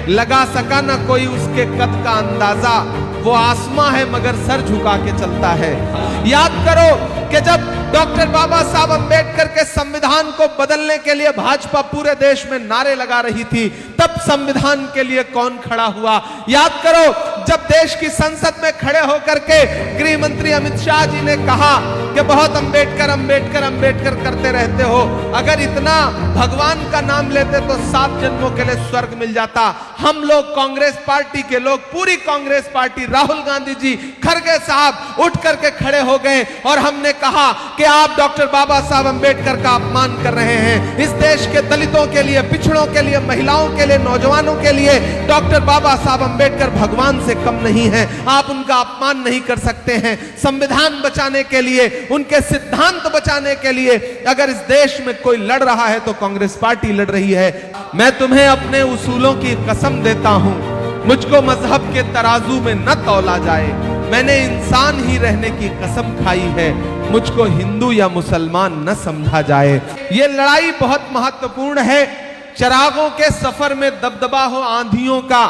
लगा सका ना कोई उसके कद का अंदाजा, वो आसमां है मगर सर झुका के चलता है। याद करो कि जब डॉक्टर बाबा साहब अंबेडकर के संविधान को बदलने के लिए भाजपा पूरे देश में नारे लगा रही थी, तब संविधान के लिए कौन खड़ा हुआ? याद करो जब देश की संसद में खड़े होकर के गृह मंत्री अमित शाह जी ने कहा कि बहुत अंबेडकर अंबेडकर अंबेडकर करते रहते हो, अगर इतना भगवान का नाम लेते तो 7 जन्मों के लिए स्वर्ग मिल जाता। हम लोग कांग्रेस पार्टी के लोग, पूरी कांग्रेस पार्टी, राहुल गांधी जी, खड़गे साहब उठ करके खड़े हो गए और हमने कहा कि आप डॉक्टर बाबा साहब अंबेडकर का अपमान कर रहे हैं। इस देश के दलितों के लिए, पिछड़ों के लिए, महिलाओं के लिए, नौजवानों के लिए डॉक्टर बाबा साहब अंबेडकर भगवान से कम नहीं है। आप उनका अपमान नहीं कर सकते हैं। संविधान बचाने के लिए, उनके सिद्धांत बचाने के लिए अगर इस देश में कोई लड़ रहा है तो कांग्रेस पार्टी लड़ रही है। मैं तुम्हें अपने उसूलों की कसम देता हूं, मुझको मजहब के तराजू में न तौला जाए। मैंने इंसान ही रहने की कसम खाई है, मुझको हिंदू या मुसलमान न समझा जाए। ये लड़ाई बहुत महत्वपूर्ण है। चिरागों के सफर में दबदबा हो आंधियों का,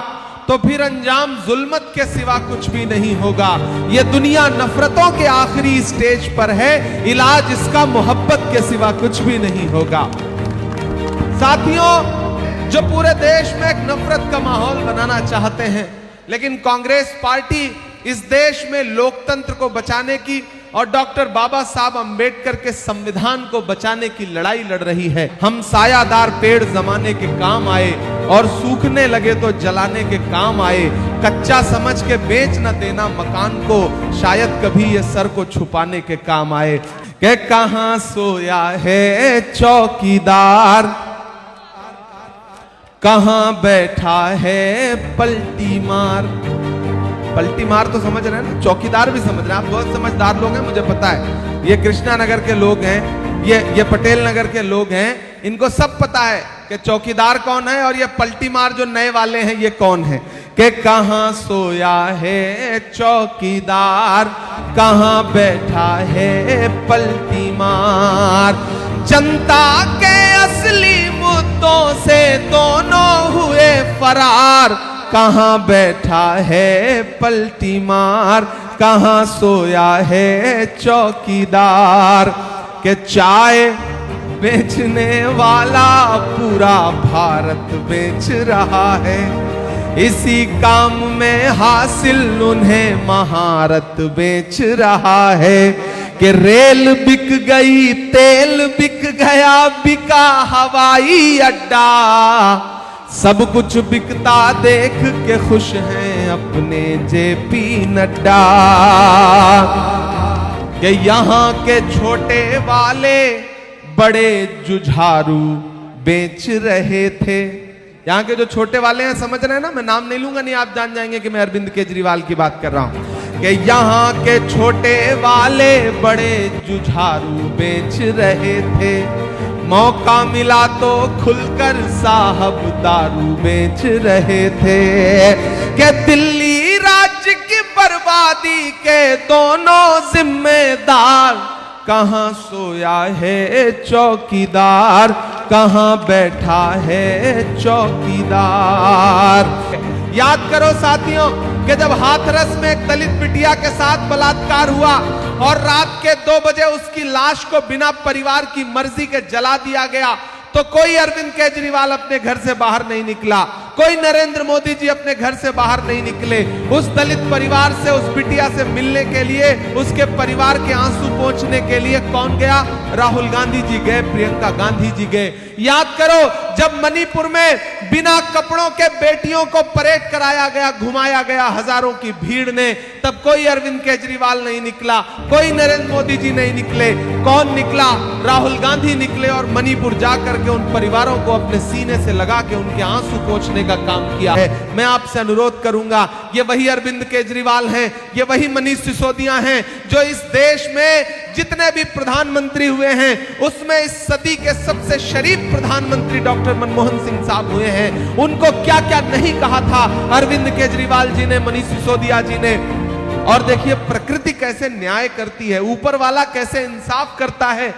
तो फिर अंजाम जुल्मत के सिवा कुछ भी नहीं होगा। ये दुनिया नफरतों के आखिरी स्टेज पर है, इलाज इसका मोहब्बत के सिवा कुछ भी नहीं होगा। साथियों, जो पूरे देश में एक नफरत का माहौल बनाना चाहते हैं, लेकिन कांग्रेस पार्टी इस देश में लोकतंत्र को बचाने की और डॉक्टर बाबा साहब अंबेडकर के संविधान को बचाने की लड़ाई लड़ रही है। हम सायादार पेड़ जमाने के काम आए और सूखने लगे तो जलाने के काम आए। कच्चा समझ के बेच न देना मकान को, शायद कभी ये सर को छुपाने के काम आए। कि कहां सोया है चौकीदार, कहां बैठा है पलटी मार। पलटी मार तो समझ रहे हैं ना, चौकीदार भी समझ रहे हैं। आप बहुत समझदार लोग हैं, मुझे पता है। ये कृष्णा नगर के लोग हैं, ये पटेल नगर के लोग हैं, इनको सब पता है कि चौकीदार कौन है और ये पलटी मार जो नए वाले हैं ये कौन है। कि कहां सोया है चौकीदार, कहां बैठा है पलटी मार। जनता के असली मुद्दों से दोनों हुए फरार, कहां बैठा है पलटी मार, कहां सोया है चौकीदार। के चाय बेचने वाला पूरा भारत बेच रहा है, इसी काम में हासिल उन्हें महारत बेच रहा है। कि रेल बिक गई, तेल बिक गया, बिका हवाई अड्डा, सब कुछ बिकता देख के खुश हैं अपने जेपी नड्डा। कि यहाँ के छोटे वाले बड़े जुझारू बेच रहे थे। यहाँ के जो छोटे वाले हैं, समझ रहे हैं ना, मैं नाम नहीं लूंगा, नहीं आप जान जाएंगे कि मैं अरविंद केजरीवाल की बात कर रहा हूं। कि यहाँ के छोटे वाले बड़े जुझारू बेच रहे थे, मौका मिला तो खुलकर साहब दारू बेच रहे थे। कि दिल्ली राज्य की बर्बादी के दोनों जिम्मेदार, कहां सोया है चौकीदार, कहां बैठा है चौकीदार। याद करो साथियों कि जब हाथरस में एक दलित बिटिया के साथ बलात्कार हुआ और रात के 2 बजे उसकी लाश को बिना परिवार की मर्जी के जला दिया गया, तो कोई अरविंद केजरीवाल अपने घर से बाहर नहीं निकला, कोई नरेंद्र मोदी जी अपने घर से बाहर नहीं निकले। उस दलित परिवार से, उस बिटिया से मिलने के लिए, उसके परिवार के आंसू पोंछने के लिए कौन गया? राहुल गांधी जी गए, प्रियंका गांधी जी गए। याद करो जब मणिपुर में बिना कपड़ों के बेटियों को परेड कराया गया, घुमाया गया हजारों की भीड़ ने, तब कोई अरविंद केजरीवाल नहीं निकला, कोई नरेंद्र मोदी जी नहीं निकले। कौन निकला? राहुल गांधी निकले और मणिपुर जाकर के उन परिवारों को अपने सीने से लगा के उनके आंसू पोंछने का काम किया है। मैं आपसे अनुरोध करूंगा, ये वही अरविंद केजरीवाल हैं, ये वही मनीष सिसोदिया हैं जो इस देश में जितने भी प्रधानमंत्री हुए हैं उसमें इस सदी के सबसे शरीफ प्रधानमंत्री डॉक्टर मनमोहन सिंह साहब हुए हैं। उनको क्या क्या नहीं कहा था अरविंद केजरीवाल जी ने, मनीष सिसोदिया जी ने। और देखिए प्रकृति कैसे न्याय करती है, ऊपर वाला कैसे इंसाफ करता है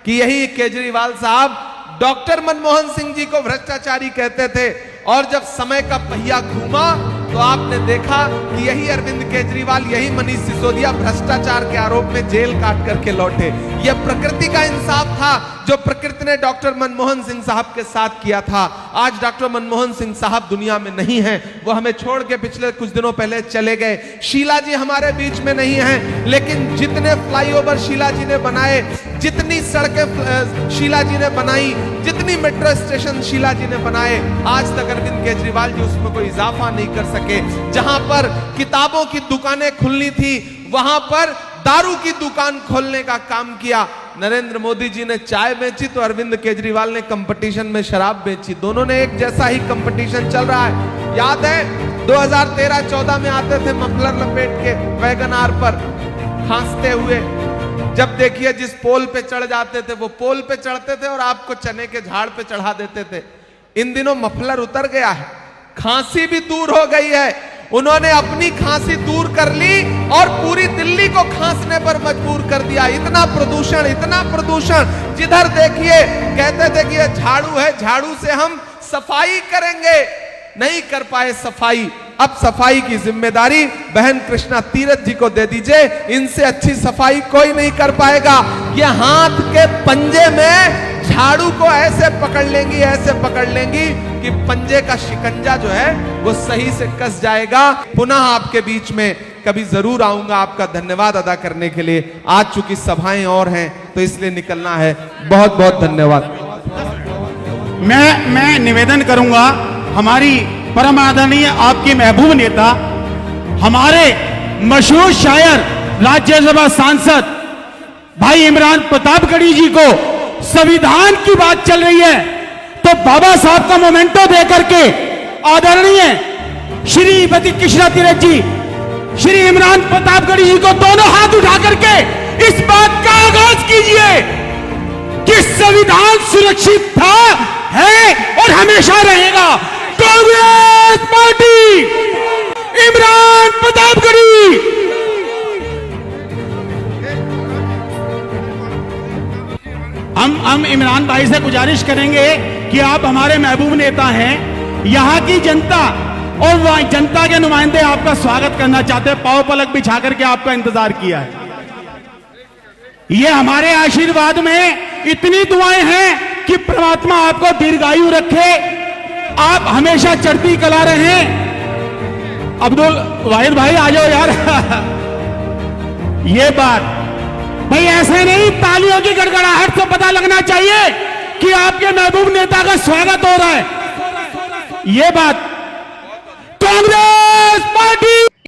कि यही केजरीवाल साहब डॉक्टर मनमोहन सिंह जी को भ्रष्टाचारी कहते थे और जब समय का पहिया घूमा तो आपने देखा कि यही अरविंद केजरीवाल, यही मनीष सिसोदिया भ्रष्टाचार के आरोप में जेल काट करके लौटे। यह प्रकृति का इंसाफ था जो प्रकृति ने डॉक्टर मनमोहन सिंह साहब के साथ किया था। आज डॉक्टर मनमोहन सिंह साहब दुनिया में नहीं हैं, वो हमें छोड़ के पिछले कुछ दिनों पहले चले गए। शीला जी हमारे बीच में नहीं हैं, लेकिन जितने फ्लाईओवर शीला जी ने बनाए, जितनी सड़कें शीला जी ने बनाई, जितनी मेट्रो स्टेशन शीला जी ने बनाए, आज तक अरविंद केजरीवाल जी उसमें कोई इजाफा नहीं कर सके। जहां पर किताबों की दुकानें खुलनी थी, वहां पर दारू की दुकान खोलने का काम किया। नरेंद्र मोदी जी ने चाय बेची तो अरविंद केजरीवाल ने कंपटीशन में शराब बेची। दोनों ने एक जैसा ही कंपटीशन चल रहा है। याद है 2013-14 में आते थे मफलर लपेट के वैगन आर पर खांसते हुए, जब देखिए जिस पोल पे चढ़ जाते थे वो पोल पे चढ़ते थे और आपको चने के झाड़ पे चढ़ा देते थे। इन दिनों मफलर उतर गया है, खांसी भी दूर हो गई है। उन्होंने अपनी खांसी दूर कर ली और पूरी दिल्ली को खांसने पर मजबूर कर दिया। इतना प्रदूषण, जिधर देखिए कहते थे कि ये झाड़ू है, झाड़ू से हम सफाई करेंगे, नहीं कर पाए सफाई। अब सफाई की जिम्मेदारी बहन कृष्णा तीरथ जी को दे दीजिए, इनसे अच्छी सफाई कोई नहीं कर पाएगा। ये हाथ के पंजे में झाड़ू को ऐसे पकड़ लेंगी कि पंजे का शिकंजा जो है वो सही से कस जाएगा। पुनः आपके बीच में कभी जरूर आऊंगा आपका धन्यवाद अदा करने के लिए। आज चूंकि सभाएं और हैं तो इसलिए निकलना है। बहुत बहुत धन्यवाद। मैं निवेदन करूंगा, हमारी परम आदरणीय आपके महबूब नेता, हमारे मशहूर शायर, राज्यसभा सांसद भाई इमरान प्रतापगढ़ी जी को संविधान की बात चल रही है तो बाबा साहब का मोमेंटो दे करके आदरणीय श्रीमती कृष्णा तीरथ जी, श्री इमरान प्रतापगढ़ी जी को दोनों हाथ उठा करके इस बात का आगाज कीजिए कि संविधान सुरक्षित था, है और हमेशा रहेगा। कांग्रेस पार्टी, इमरान प्रतापगढ़ी। हम इमरान भाई से गुजारिश करेंगे कि आप हमारे महबूब नेता हैं, यहाँ की जनता और वह जनता के नुमाइंदे आपका स्वागत करना चाहते हैं। पांव पलक बिछा करके आपका इंतजार किया है। ये हमारे आशीर्वाद में इतनी दुआएं हैं कि परमात्मा आपको दीर्घायु रखे, आप हमेशा चढ़ती कला रहे। अब्दुल वाहिद भाई आ जाओ यार। ये बात भाई ऐसे नहीं, तालियों की गड़गड़ाहट से पता लगना चाहिए कि आपके महबूब नेता का स्वागत हो रहा है। ये बात